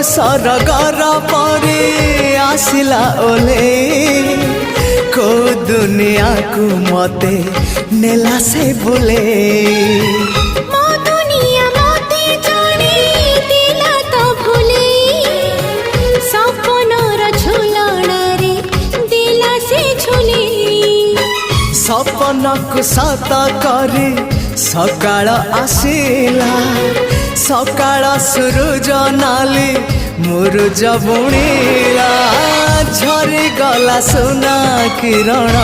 सरगर परे आसिला ओले को दुनिया को मते नेला से बोले सपन को सत करे सकाळ आसिला सकाळ सूरज नाली मुरुज बुणीला झरी गला सुना किरण